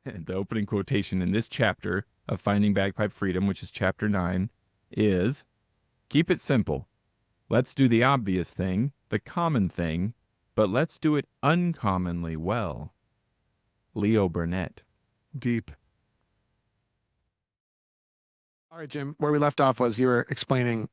the opening quotation in this chapter of Finding Bagpipe Freedom, which is chapter 9, is keep it simple. Let's do the obvious thing, the common thing, but let's do it uncommonly well. Leo Burnett. Deep. All right, Jim, where we left off was you were explaining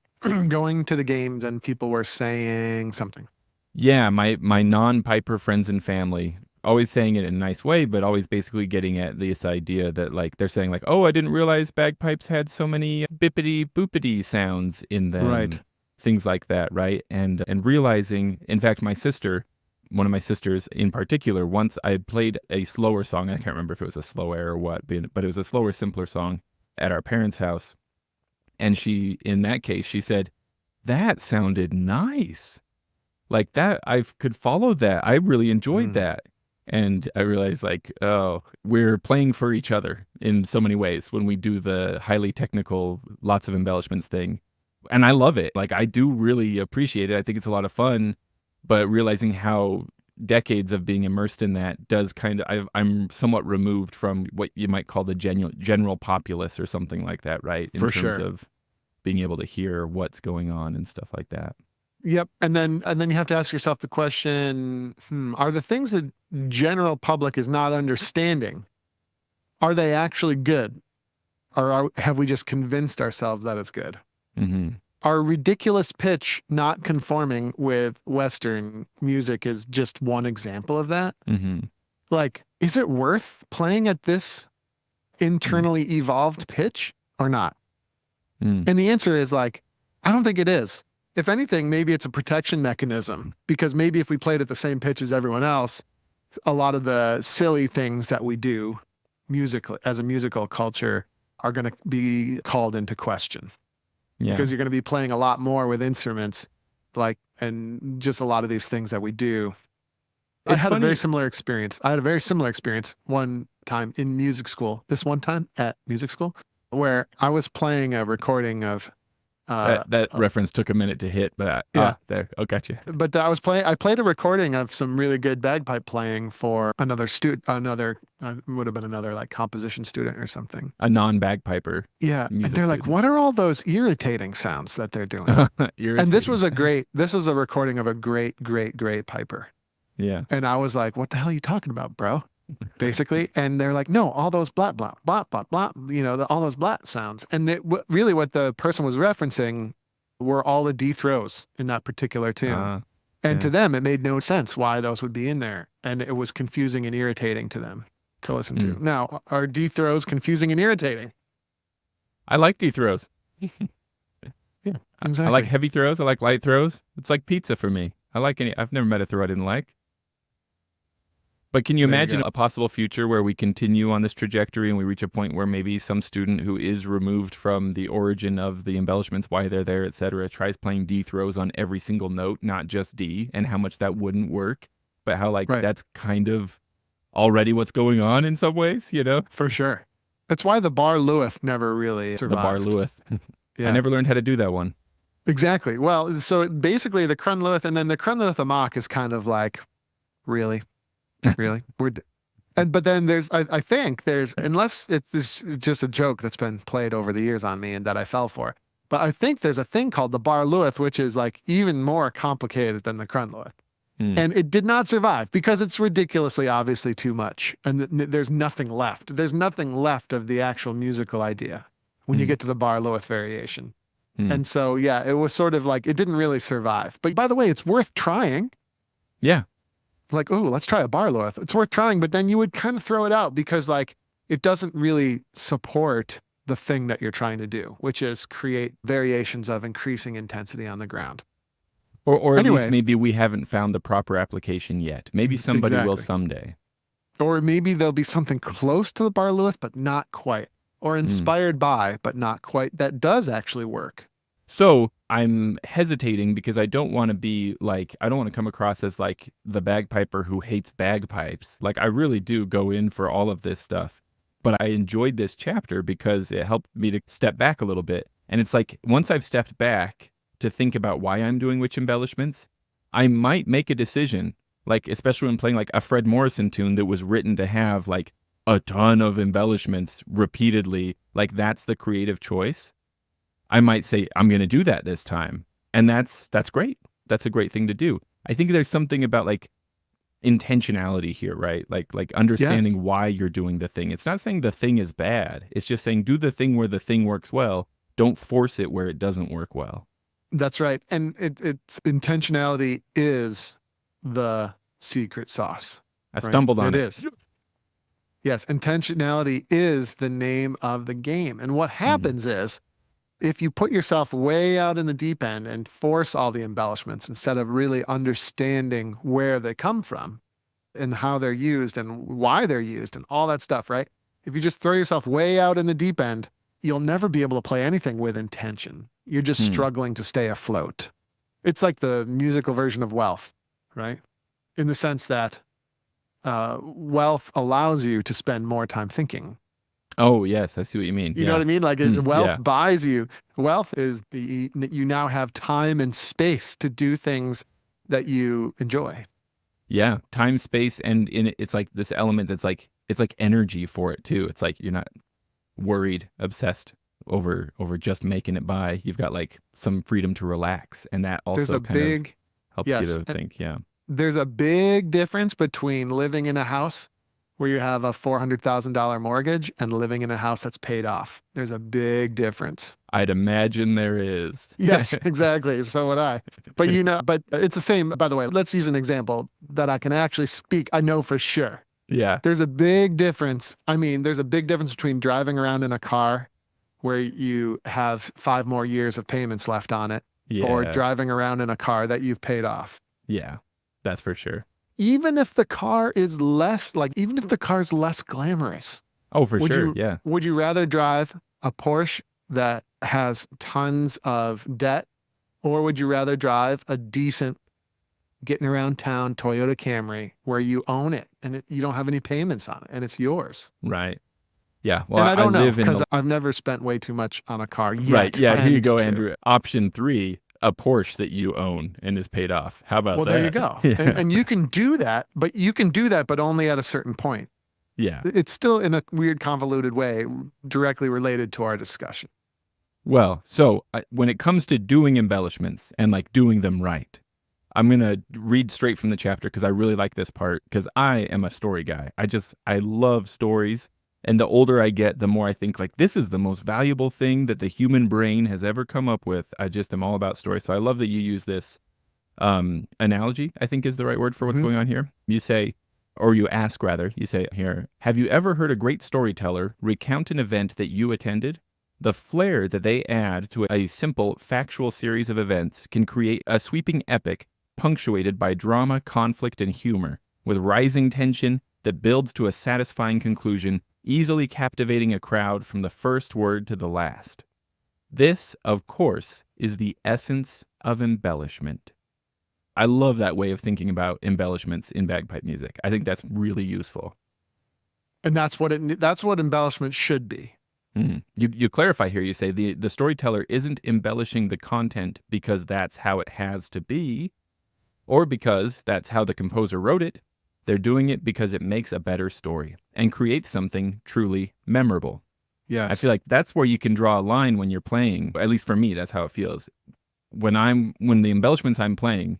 going to the games and people were saying something. Yeah, my non-piper friends and family, always saying it in a nice way, but always basically getting at this idea that like they're saying like, oh, I didn't realize bagpipes had so many bippity boopity sounds in them. Right. Things like that, right? And realizing, in fact, my sister, one of my sisters in particular, once I played a slower song. I can't remember if it was a slow air or what, but it was a slower, simpler song at our parents' house. And she, in that case, she said, that sounded nice. Like that, I could follow that. I really enjoyed that. And I realized like, oh, we're playing for each other in so many ways when we do the highly technical, lots of embellishments thing. And I love it. Like I do really appreciate it. I think it's a lot of fun, but realizing how decades of being immersed in that does kind of, I'm somewhat removed from what you might call the general populace or something like that, right? In For terms sure. of being able to hear what's going on and stuff like that. Yep. And then you have to ask yourself the question, are the things that general public is not understanding, are they actually good? Or have we just convinced ourselves that it's good? Mm-hmm. Our ridiculous pitch not conforming with Western music is just one example of that. Mm-hmm. Like, is it worth playing at this internally evolved pitch or not? Mm. And the answer is like, I don't think it is. If anything, maybe it's a protection mechanism, because maybe if we played at the same pitch as everyone else, a lot of the silly things that we do musically as a musical culture are going to be called into question. Yeah. Because you're going to be playing a lot more with instruments, like, and just a lot of these things that we do. I had a very similar experience. I had a very similar experience one time in music school, this one time at music school, where I was playing a recording of that reference took a minute to hit, but there. Oh, gotcha. But I played a recording of some really good bagpipe playing for another would have been another like composition student or something. A non-bagpiper. Yeah. And they're like, what are all those irritating sounds that they're doing? And this was a recording of a great piper. Yeah. And I was like, what the hell are you talking about, bro? Basically. And they're like, no, all those blah, blah, blah, blah, blah, all those blah sounds. And really what the person was referencing were all the D throws in that particular tune. And to them, it made no sense why those would be in there. And it was confusing and irritating to them to listen to. Now, are D throws confusing and irritating? I like D throws. Yeah, exactly. I like heavy throws. I like light throws. It's like pizza for me. I've never met a throw I didn't like. But can you imagine a possible future where we continue on this trajectory and we reach a point where maybe some student who is removed from the origin of the embellishments, why they're there, etc., tries playing D throws on every single note, not just D, and how much that wouldn't work, but how that's kind of already what's going on in some ways, For sure. That's why the bar Lewis never really survived. The bar Lewis. Yeah. I never learned how to do that one. Exactly. Well, so basically the Krun Lewis and then the Krun Lewis Amok is kind of like, really? Really? But then I think there's, unless it's just a joke that's been played over the years on me and that I fell for, but I think there's a thing called the bar Lewis, which is like even more complicated than the Krun Lewis. And it did not survive because it's ridiculously, obviously too much. And there's nothing left. There's nothing left of the actual musical idea when you get to the bar Lewis variation. And so, yeah, it was sort of like, it didn't really survive. But by the way, it's worth trying. Yeah. Like, oh, let's try a bar Lewis. It's worth trying, but then you would kind of throw it out because like it doesn't really support the thing that you're trying to do, which is create variations of increasing intensity on the ground. Or at least maybe we haven't found the proper application yet. Maybe somebody will someday. Or maybe there'll be something close to the bar Lewis, but not quite. Or inspired by, but not quite. That does actually work. So I'm hesitating because I don't want to come across as like the bagpiper who hates bagpipes. Like I really do go in for all of this stuff, but I enjoyed this chapter because it helped me to step back a little bit. And it's like, once I've stepped back to think about why I'm doing which embellishments, I might make a decision, like, especially when playing like a Fred Morrison tune that was written to have like a ton of embellishments repeatedly, like that's the creative choice, I might say, I'm going to do that this time. And that's great. That's a great thing to do. I think there's something about like intentionality here, right? Like Yes, understanding why you're doing the thing. It's not saying the thing is bad. It's just saying do the thing where the thing works well. Don't force it where it doesn't work well. that's right. And it's intentionality is the secret sauce, I right? stumbled on It it. is. Yes, intentionality is the name of the game. And what Mhm. happens is if you put yourself way out in the deep end and force all the embellishments instead of really understanding where they come from and how they're used and why they're used and all that stuff, right? If you just throw yourself way out in the deep end, you'll never be able to play anything with intention. You're just Hmm. struggling to stay afloat. It's like the musical version of wealth, right? In the sense that wealth allows you to spend more time thinking. Oh, yes, I see what you mean. You know what Yeah. I mean? Like wealth Yeah. buys you. Wealth is you now have time and space to do things that you enjoy. Yeah. Time, space, and in it, it's like this element that's like it's like energy for it too. It's like you're not worried, obsessed over just making it by. You've got like some freedom to relax, and that There's also a kind of big helps you yes, to and think. Yeah. there's a big difference between living in a house where you have a $400,000 mortgage and living in a house that's paid off. There's a big difference. I'd imagine there is. Yes, exactly. So would I. But but it's the same. By the way, let's use an example that I can actually speak. I know for sure. Yeah. There's a big difference. I mean, there's a big difference between driving around in a car where you have 5 more years of payments left on it or Yeah. driving around in a car that you've paid off. Yeah. That's for sure. Even if the car is less, like, even if the car's less glamorous, Oh, for would sure. you, Yeah. would you rather drive a Porsche that has tons of debt, or would you rather drive a decent getting around town Toyota Camry where you own it and you don't have any payments on it and it's yours? Right. Yeah. And Well, I I don't know live in because the I've never spent way too much on a car right. yet Yeah. Here you and go, to. Andrew. Option three, a Porsche that you own and is paid off. How about Well, there you that? go. And, Yeah. and you can do that, but only at a certain point. Yeah. It's still in a weird, convoluted way, directly related to our discussion. Well, so when it comes to doing embellishments and like doing them right, I'm going to read straight from the chapter because I really like this part because I am a story guy. I love stories. And the older I get, the more I think like this is the most valuable thing that the human brain has ever come up with. I just am all about stories. So I love that you use this analogy, I think is the right word for what's Mhm. going on here. You say, or you ask rather, you say here, have you ever heard a great storyteller recount an event that you attended? The flair that they add to a simple, factual series of events can create a sweeping epic punctuated by drama, conflict, and humor, with rising tension that builds to a satisfying conclusion, easily captivating a crowd from the first word to the last. This, of course, is the essence of embellishment. I love that way of thinking about embellishments in bagpipe music. I think that's really useful. And that's what embellishment should be. You clarify here. You say the storyteller isn't embellishing the content because that's how it has to be, or because that's how the composer wrote it. They're doing it because it makes a better story and creates something truly memorable. I Yes. feel like that's where you can draw a line when you're playing. At least for me, that's how it feels. When the embellishments I'm playing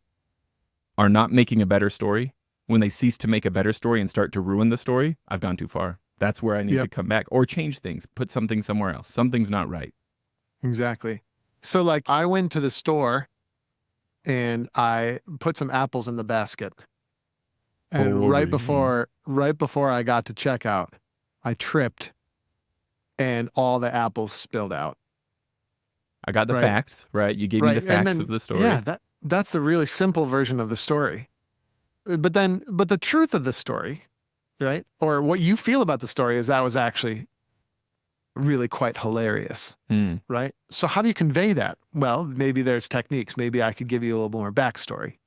are not making a better story, when they cease to make a better story and start to ruin the story, I've gone too far. That's where I need to Yep. come back or change things, put something somewhere else. Something's not right. Exactly. So, like, I went to the store and I put some apples in the basket. And Oh, really? right before I got to checkout, I tripped and all the apples spilled out. I got the Right. facts, right? You gave me the Right. And facts of then, the yeah, story. that's the really simple version of the story. But the truth of the story, right? Or what you feel about the story is that was actually really quite hilarious. Hmm. Right. So how do you convey that? Well, maybe there's techniques. Maybe I could give you a little more backstory.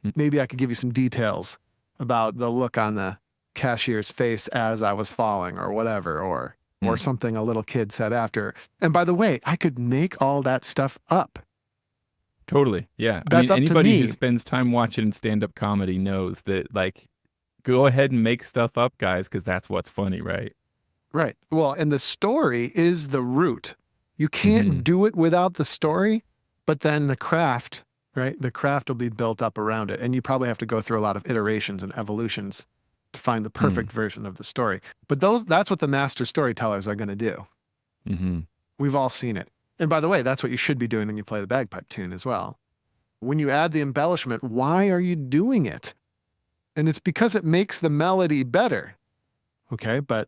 Hmm. Maybe I could give you some details about the look on the cashier's face as I was falling or whatever, or Hmm. something a little kid said after. And by the way, I could make all that stuff up. Totally. Yeah. I That's mean, up to anybody who me. spends time watching stand-up comedy knows that like go ahead and make stuff up, guys, because that's what's funny, right? Right. Well, and the story is the root. You Hmm. can't do it without the story, but then the craft, right? The craft will be built up around it. And you probably have to go through a lot of iterations and evolutions to find the Mm. perfect version of the story. But that's what the master storytellers are going to do. Hmm. We've all seen it. And by the way, that's what you should be doing when you play the bagpipe tune as well. When you add the embellishment, why are you doing it? And it's because it makes the melody better. Okay. But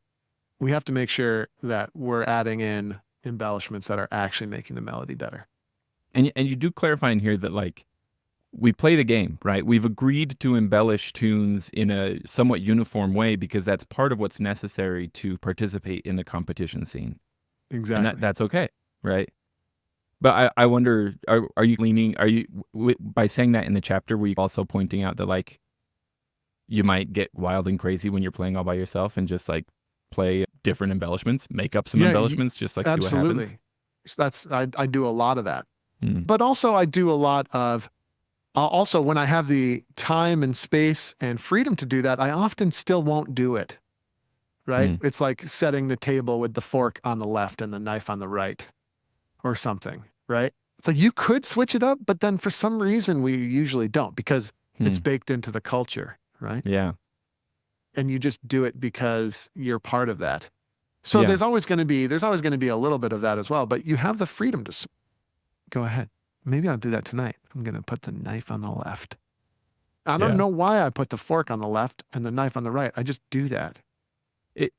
we have to make sure that we're adding in embellishments that are actually making the melody better. And you do clarify in here that like we play the game, right? We've agreed to embellish tunes in a somewhat uniform way because that's part of what's necessary to participate in the competition scene. And Exactly. that's okay, right? But I wonder, are you leaning, by saying that in the chapter, were you also pointing out that like you might get wild and crazy when you're playing all by yourself and just like play different embellishments, make up some Yeah, embellishments, just like see what happens? absolutely. I do a lot of that. Mm. But also I do a lot of also when I have the time and space and freedom to do that, I often still won't do it. Right? Mm. It's like setting the table with the fork on the left and the knife on the right or something, right? It's like you could switch it up, but then for some reason we usually don't because it's Mm. baked into the culture, right? Yeah. And you just do it because you're part of that. So Yeah. there's always going to be a little bit of that as well, but you have the freedom to go ahead. Maybe I'll do that tonight. I'm going to put the knife on the left. I don't Yeah. know why I put the fork on the left and the knife on the right. I just do that.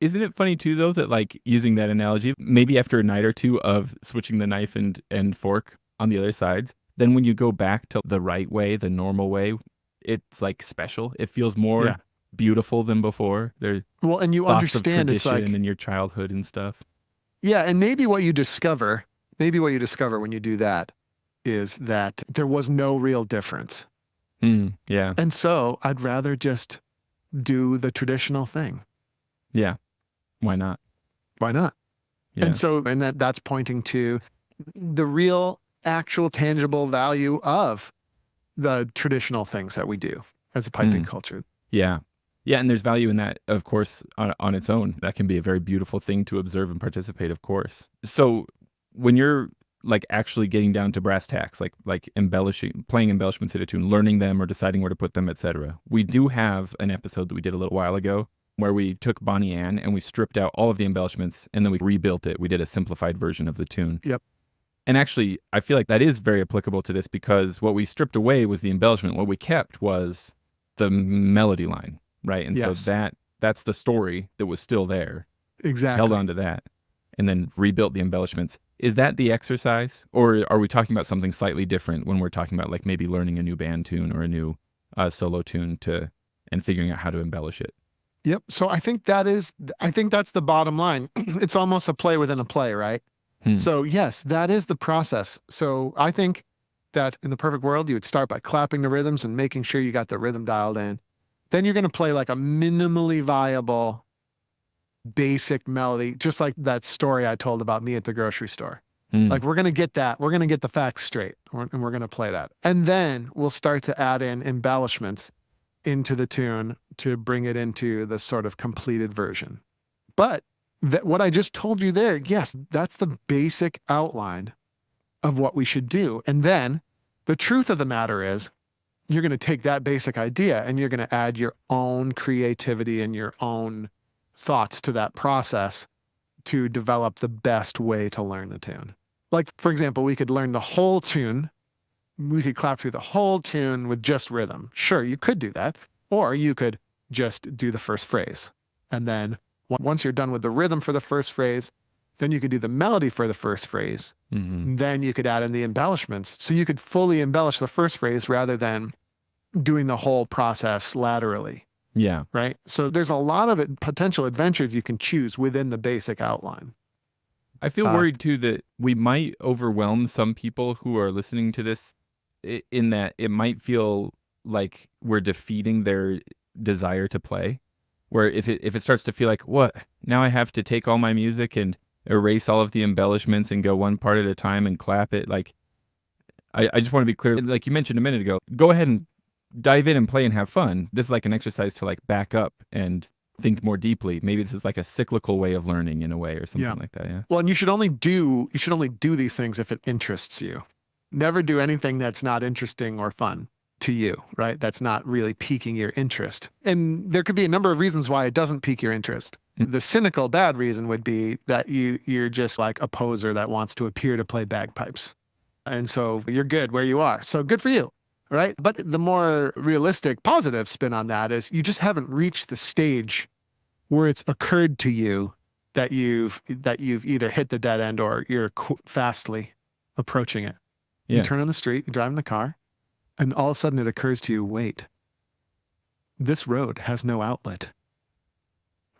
Isn't it funny too, though, that like using that analogy, maybe after a night or two of switching the knife and fork on the other sides, then when you go back to the right way, the normal way, it's like special. It feels Yeah. more beautiful than before. There's Well, and you thoughts of understand it's tradition like, and your childhood and stuff. yeah, and maybe what you discover when you do that is that there was no real difference. Yeah. And so I'd rather just do the traditional thing. Yeah. Why not? Why not? Yeah. And so, and that's pointing to the real, actual, tangible value of the traditional things that we do as a piping Mm. culture. Yeah. Yeah. And there's value in that, of course, on its own. That can be a very beautiful thing to observe and participate, of course. So when you're like actually getting down to brass tacks, like embellishing, playing embellishments in a tune, learning them or deciding where to put them, etc. We do have an episode that we did a little while ago where we took Bonnie Ann and we stripped out all of the embellishments and then we rebuilt it. We did a simplified version of the tune. Yep. And actually, I feel like that is very applicable to this because what we stripped away was the embellishment. What we kept was the melody line, right? And so Yes, that's the story that was still there. Held exactly. on to that and then rebuilt the embellishments. Is that the exercise? Or are we talking about something slightly different when we're talking about like maybe learning a new band tune or a new solo tune and figuring out how to embellish it? Yep. So I think that's the bottom line. It's almost a play within a play, right? Hmm. So yes, that is the process. So I think that in the perfect world, you would start by clapping the rhythms and making sure you got the rhythm dialed in. Then you're going to play like a minimally viable basic melody, just like that story I told about me at the grocery store. Hmm. Like we're going to get that. We're going to get the facts straight and we're going to play that. And then we'll start to add in embellishments into the tune to bring it into the sort of completed version. But what I just told you there, yes, that's the basic outline of what we should do. And then the truth of the matter is you're going to take that basic idea and you're going to add your own creativity and your own thoughts to that process to develop the best way to learn the tune. Like, for example, we could learn the whole tune. We could clap through the whole tune with just rhythm. Sure, you could do that. Or you could just do the first phrase. And then once you're done with the rhythm for the first phrase, then you could do the melody for the first phrase. Mm-hmm. Then you could add in the embellishments. So you could fully embellish the first phrase rather than doing the whole process laterally. Yeah. Right. So there's a lot of potential adventures you can choose within the basic outline. I feel worried too that we might overwhelm some people who are listening to this in that it might feel like we're defeating their desire to play. Where if it starts to feel like, what, now I have to take all my music and erase all of the embellishments and go one part at a time and clap it. Like, I just want to be clear, like you mentioned a minute ago, go ahead and dive in and play and have fun. This is like an exercise to like back up and think more deeply. Maybe this is like a cyclical way of learning in a way or something like that. Yeah. Well, and you should only do these things if it interests you. Never do anything that's not interesting or fun to you, right? That's not really piquing your interest. And there could be a number of reasons why it doesn't pique your interest. The cynical bad reason would be that you're just like a poser that wants to appear to play bagpipes. And so you're good where you are. So good for you, right? But the more realistic positive spin on that is you just haven't reached the stage where it's occurred to you that you've either hit the dead end or you're fastly approaching it. Yeah. You turn on the street, you drive in the car, and all of a sudden it occurs to you, wait, this road has no outlet,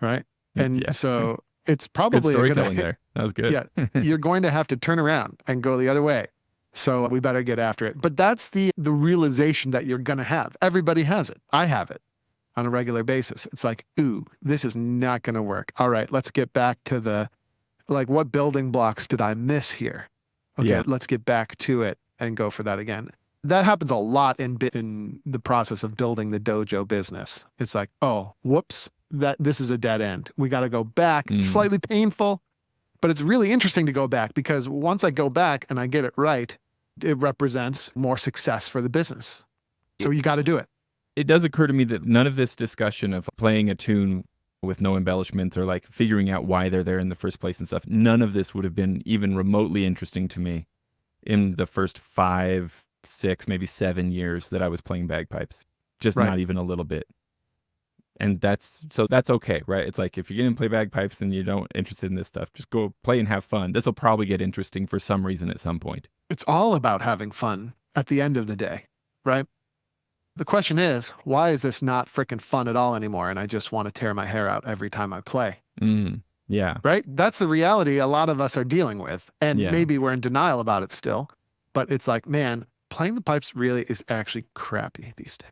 right? And so it's probably good storytelling there. That was good. Yeah, you're going to have to turn around and go the other way. So we better get after it. But that's the realization that you're going to have. Everybody has it. I have it on a regular basis. It's like, ooh, this is not going to work. All right, let's get back to what building blocks did I miss here? Okay, let's get back to it and go for that again. That happens a lot in the process of building the dojo business. It's like, oh, whoops, this is a dead end. We got to go back. It's slightly painful, but it's really interesting to go back because once I go back and I get it right, it represents more success for the business. So you got to do it. It does occur to me that none of this discussion of playing a tune with no embellishments or like figuring out why they're there in the first place and stuff, none of this would have been even remotely interesting to me in the first 5, 6, maybe 7 years that I was playing bagpipes. Just not even a little bit. And that's okay, right? It's like if you're going to play bagpipes and you don't interested in this stuff, just go play and have fun. This will probably get interesting for some reason at some point. It's all about having fun at the end of the day, right? The question is, why is this not freaking fun at all anymore? And I just want to tear my hair out every time I play. Yeah. Right? That's the reality a lot of us are dealing with. And maybe we're in denial about it still. But it's like, man, playing the pipes really is actually crappy these days.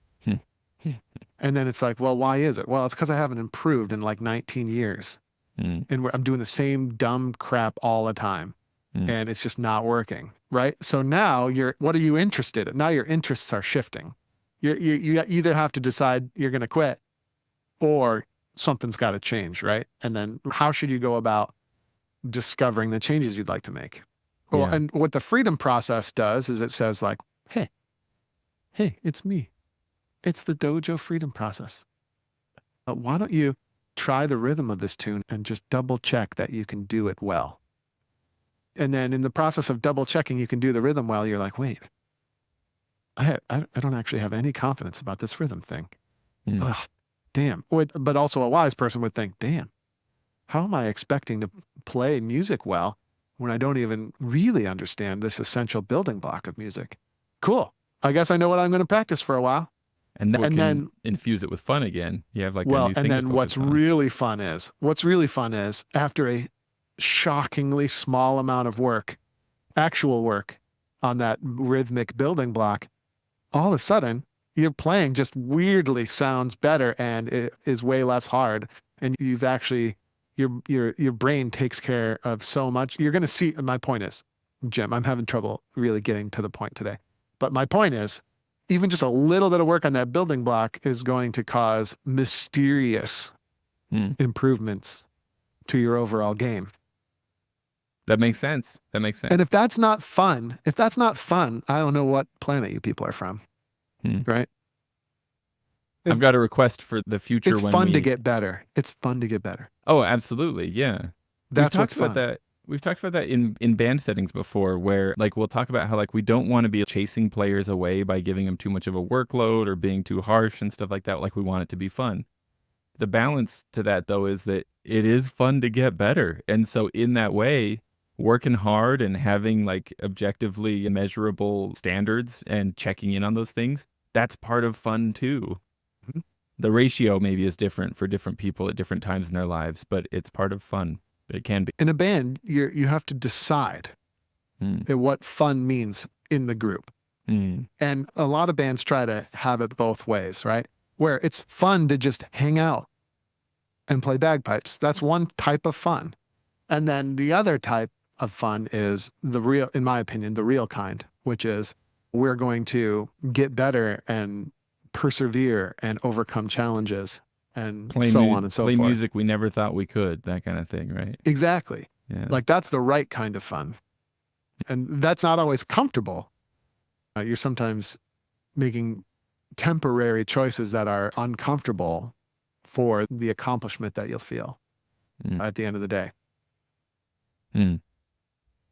And then it's like, well, why is it? Well, it's because I haven't improved in like 19 years. And I'm doing the same dumb crap all the time. And it's just not working. Right? So now what are you interested in? Now your interests are shifting. You either have to decide you're going to quit or something's got to change, right? And then how should you go about discovering the changes you'd like to make? Well, and what the freedom process does is it says like, hey, it's me. It's the dojo freedom process. Why don't you try the rhythm of this tune and just double check that you can do it well? And then in the process of double checking you can do the rhythm well, you're like, wait, I don't actually have any confidence about this rhythm thing. Ugh, damn. But also a wise person would think, damn, how am I expecting to play music well when I don't even really understand this essential building block of music? Cool. I guess I know what I'm going to practice for a while. And then infuse it with fun again. You have like a new thing and then to what's focus on. really fun is after a shockingly small amount of work, actual work on that rhythmic building block, all of a sudden your playing just weirdly sounds better and it is way less hard. And you've actually, your brain takes care of so much. You're going to see, my point is, Jim, I'm having trouble really getting to the point today. But my point is, even just a little bit of work on that building block is going to cause mysterious improvements to your overall game. That makes sense. And if that's not fun, I don't know what planet you people are from, right? I've got a request for the future. It's fun to get better. It's fun to get better. Oh, absolutely. Yeah. That's what's fun. We've talked about that in band settings before, where like we'll talk about how like we don't want to be chasing players away by giving them too much of a workload or being too harsh and stuff like that. Like we want it to be fun. The balance to that though is that it is fun to get better. And so in that way, working hard and having like objectively measurable standards and checking in on those things, that's part of fun too. The ratio maybe is different for different people at different times in their lives, but it's part of fun. It can be. In a band, you have to decide what fun means in the group. And a lot of bands try to have it both ways, right? Where it's fun to just hang out and play bagpipes. That's one type of fun. And then the other type of fun is the real, in my opinion, the real kind, which is we're going to get better and persevere and overcome challenges and Play so on and so play forth. music we never thought we could, that kind of thing, right? Exactly. Yeah. Like that's the right kind of fun. And that's not always comfortable. You're sometimes making temporary choices that are uncomfortable for the accomplishment that you'll feel at the end of the day.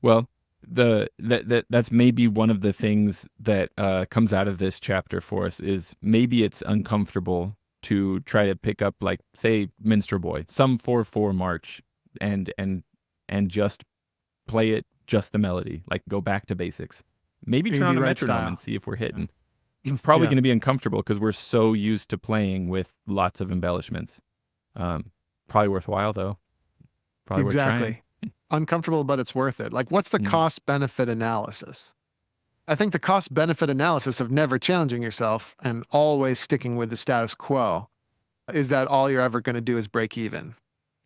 Well, that's maybe one of the things that comes out of this chapter for us is maybe it's uncomfortable to try to pick up, like, say, Minstrel Boy, some 4/4 march, and just play it, just the melody, like go back to basics. Maybe turn on a right metronome style. and see if we're hitting. It's probably going to be uncomfortable because we're so used to playing with lots of embellishments. Probably worthwhile though. Probably worth trying. Uncomfortable, but it's worth it. Like, what's the cost benefit analysis? I think the cost benefit analysis of never challenging yourself and always sticking with the status quo is that all you're ever going to do is break even.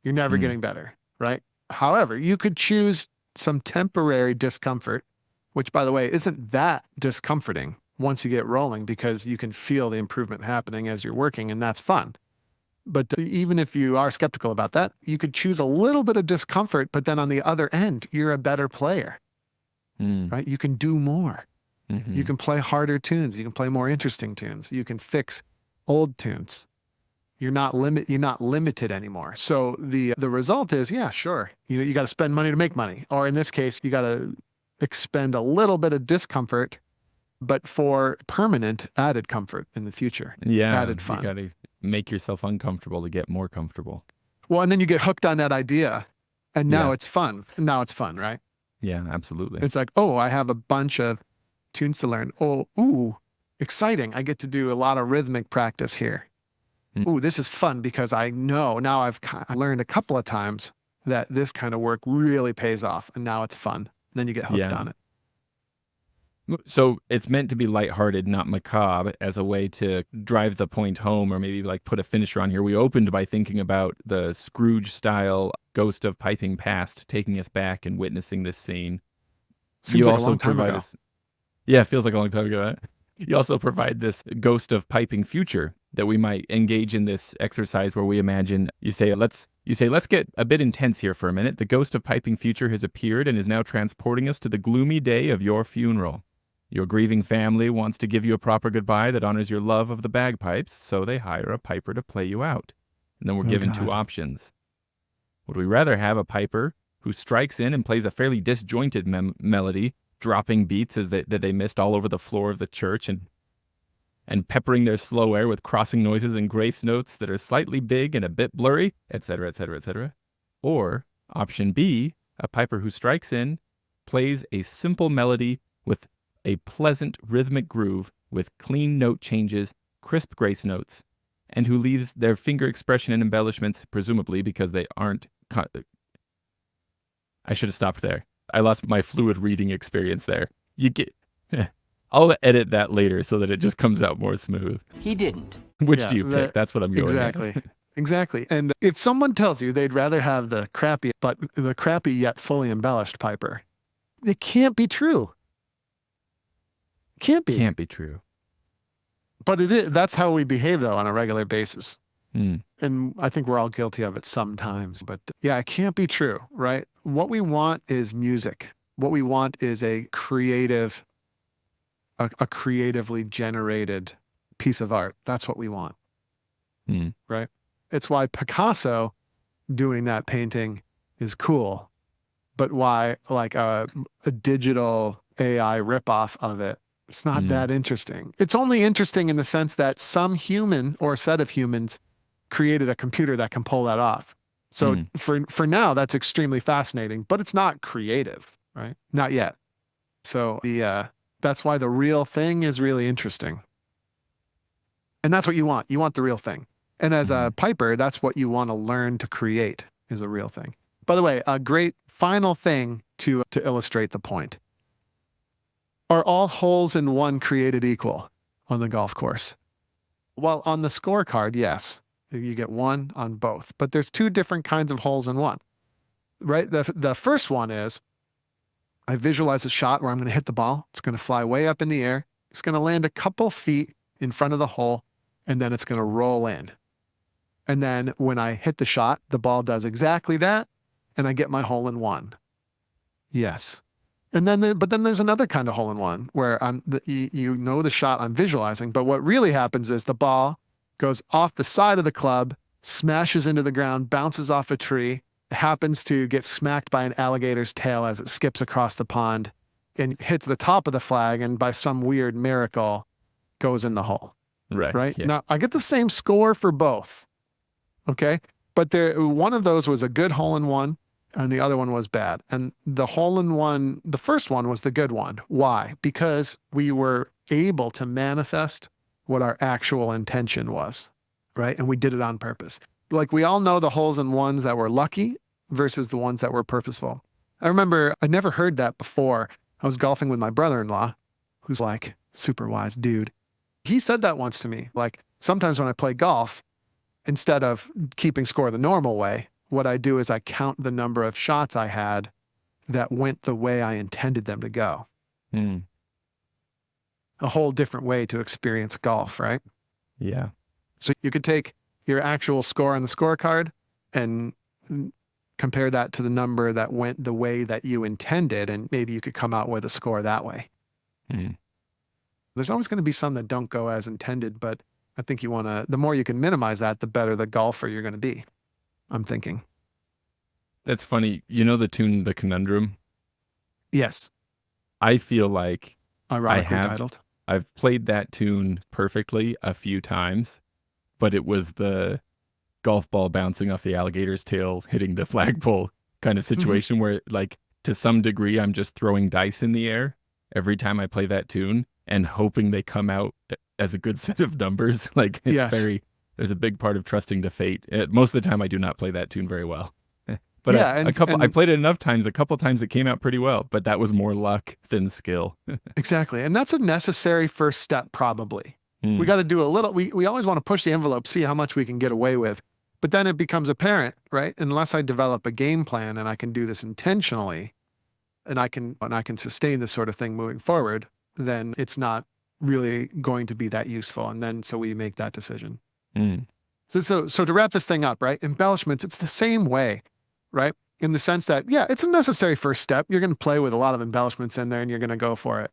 You're never getting better, right? However, you could choose some temporary discomfort, which, by the way, isn't that discomforting once you get rolling because you can feel the improvement happening as you're working, and that's fun. But even if you are skeptical about that, you could choose a little bit of discomfort, but then on the other end, you're a better player, right? You can do more. You can play harder tunes. You can play more interesting tunes. You can fix old tunes. You're not limited anymore. So the result is, yeah, sure. You got to spend money to make money. Or in this case, you got to expend a little bit of discomfort, but for permanent added comfort in the future. Yeah, added fun. You got to make yourself uncomfortable to get more comfortable. Well, and then you get hooked on that idea, and now it's fun. Now it's fun, right? Yeah, absolutely. It's like, oh, I have a bunch of tunes to learn. Oh, ooh, exciting. I get to do a lot of rhythmic practice here. Ooh, this is fun because I know now I've learned a couple of times that this kind of work really pays off, and now it's fun. And then you get hooked on it. So it's meant to be lighthearted, not macabre, as a way to drive the point home, or maybe like put a finisher on here. We opened by thinking about the Scrooge-style ghost of piping past taking us back and witnessing this scene. Seems like a long time ago. Yeah, it feels like a long time ago. Right? You also provide this ghost of piping future that we might engage in this exercise where we imagine, you say, let's get a bit intense here for a minute. The ghost of piping future has appeared and is now transporting us to the gloomy day of your funeral. Your grieving family wants to give you a proper goodbye that honors your love of the bagpipes, so they hire a piper to play you out. And then we're given two options. Would we rather have a piper who strikes in and plays a fairly disjointed melody, dropping beats that they missed all over the floor of the church and peppering their slow air with crossing noises and grace notes that are slightly big and a bit blurry, etc., etc., etc.? Or option B, a piper who strikes in, plays a simple melody with a pleasant rhythmic groove with clean note changes, crisp grace notes, and who leaves their finger expression and embellishments, presumably because they aren't... I should have stopped there. I lost my fluid reading experience there. You get... I'll edit that later so that it just comes out more smooth. He didn't. Which do you pick? That's what I'm going at. Exactly. And if someone tells you they'd rather have the crappy yet fully embellished piper, it can't be true. Can't be true. But it is. That's how we behave, though, on a regular basis. And I think we're all guilty of it sometimes. But yeah, it can't be true, right? What we want is music. What we want is a creatively generated piece of art. That's what we want, right? It's why Picasso doing that painting is cool, but why like a digital AI ripoff of it, it's not that interesting. It's only interesting in the sense that some human or set of humans created a computer that can pull that off. So for now, that's extremely fascinating, but it's not creative, right? Not yet. So that's why the real thing is really interesting. And that's what you want. You want the real thing. And as a piper, that's what you want to learn to create, is a real thing. By the way, a great final thing to illustrate the point. Are all holes in one created equal on the golf course? Well, on the scorecard, yes. You get one on both. But there's two different kinds of holes in one, right? The first one is I visualize a shot where I'm going to hit the ball. It's going to fly way up in the air. It's going to land a couple feet in front of the hole, and then it's going to roll in. And then when I hit the shot, the ball does exactly that, and I get my hole in one. Yes. And then, but then there's another kind of hole in one where you know the shot I'm visualizing, but what really happens is the ball goes off the side of the club, smashes into the ground, bounces off a tree, happens to get smacked by an alligator's tail as it skips across the pond and hits the top of the flag, and by some weird miracle goes in the hole. Right? Yeah. Now, I get the same score for both. Okay? But one of those was a good hole in one, and the other one was bad. And the hole in one, the first one was the good one. Why? Because we were able to manifest what our actual intention was, right? And we did it on purpose. Like, we all know the holes in ones that were lucky versus the ones that were purposeful. I remember I never heard that before. I was golfing with my brother-in-law, who's like super wise dude. He said that once to me. Like, sometimes when I play golf, instead of keeping score the normal way, what I do is I count the number of shots I had that went the way I intended them to go. Mm. A whole different way to experience golf, right? Yeah. So you could take your actual score on the scorecard and compare that to the number that went the way that you intended, and maybe you could come out with a score that way. Mm. There's always going to be some that don't go as intended, but I think the more you can minimize that, the better the golfer you're going to be, I'm thinking. That's funny. You know the tune, The Conundrum? Yes. I feel like Ironically titled. I've played that tune perfectly a few times, but it was the golf ball bouncing off the alligator's tail, hitting the flagpole kind of situation where, like, to some degree, I'm just throwing dice in the air every time I play that tune and hoping they come out as a good set of numbers. Like, it's there's a big part of trusting to fate. Most of the time, I do not play that tune very well. But yeah, I played it enough times. A couple times it came out pretty well, but that was more luck than skill. Exactly. And that's a necessary first step, probably. We got to do a little, we always want to push the envelope, see how much we can get away with. But then it becomes apparent, right? Unless I develop a game plan and I can do this intentionally, and I can sustain this sort of thing moving forward, then it's not really going to be that useful. And then, so we make that decision. So to wrap this thing up, right? Embellishments, it's the same way, right? In the sense that, yeah, it's a necessary first step. You're going to play with a lot of embellishments in there and you're going to go for it.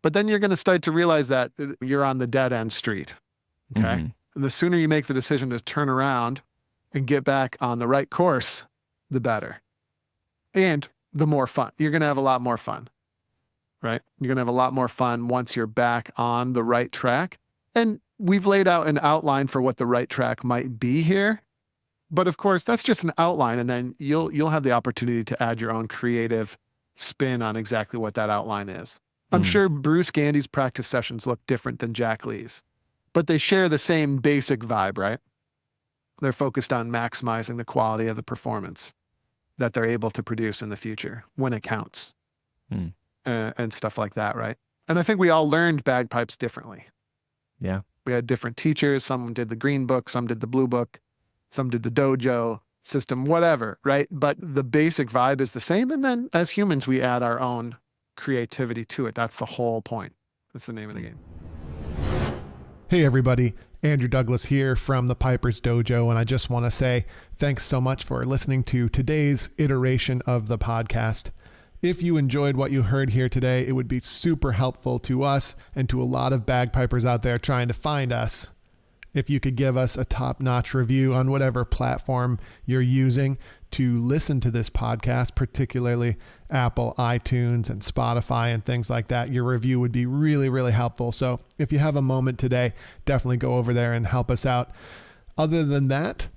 But then you're going to start to realize that you're on the dead end street. Okay. And the sooner you make the decision to turn around and get back on the right course, the better. And the more fun. You're going to have a lot more fun, right? You're going to have a lot more fun once you're back on the right track. And we've laid out an outline for what the right track might be here. But of course, that's just an outline. And then you'll have the opportunity to add your own creative spin on exactly what that outline is. I'm sure Bruce Gandy's practice sessions look different than Jack Lee's, but they share the same basic vibe, right? They're focused on maximizing the quality of the performance that they're able to produce in the future when it counts, and stuff like that, right? And I think we all learned bagpipes differently. Yeah. We had different teachers. Some did the green book, some did the blue book, some did the dojo system, whatever, right? But the basic vibe is the same. And then as humans, we add our own creativity to it. That's the whole point. That's the name of the game. Hey everybody, Andrew Douglas here from the Piper's Dojo, and I just want to say thanks so much for listening to today's iteration of the podcast. If you enjoyed what you heard here today, it would be super helpful to us and to a lot of bagpipers out there trying to find us if you could give us a top-notch review on whatever platform you're using to listen to this podcast, particularly Apple, iTunes, and Spotify and things like that. Your review would be really, really helpful. So if you have a moment today, definitely go over there and help us out. Other than that,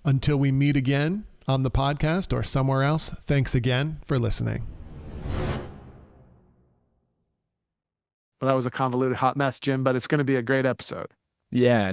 until we meet again on the podcast or somewhere else, thanks again for listening. Well, that was a convoluted hot mess, Jim, but it's going to be a great episode. Yeah.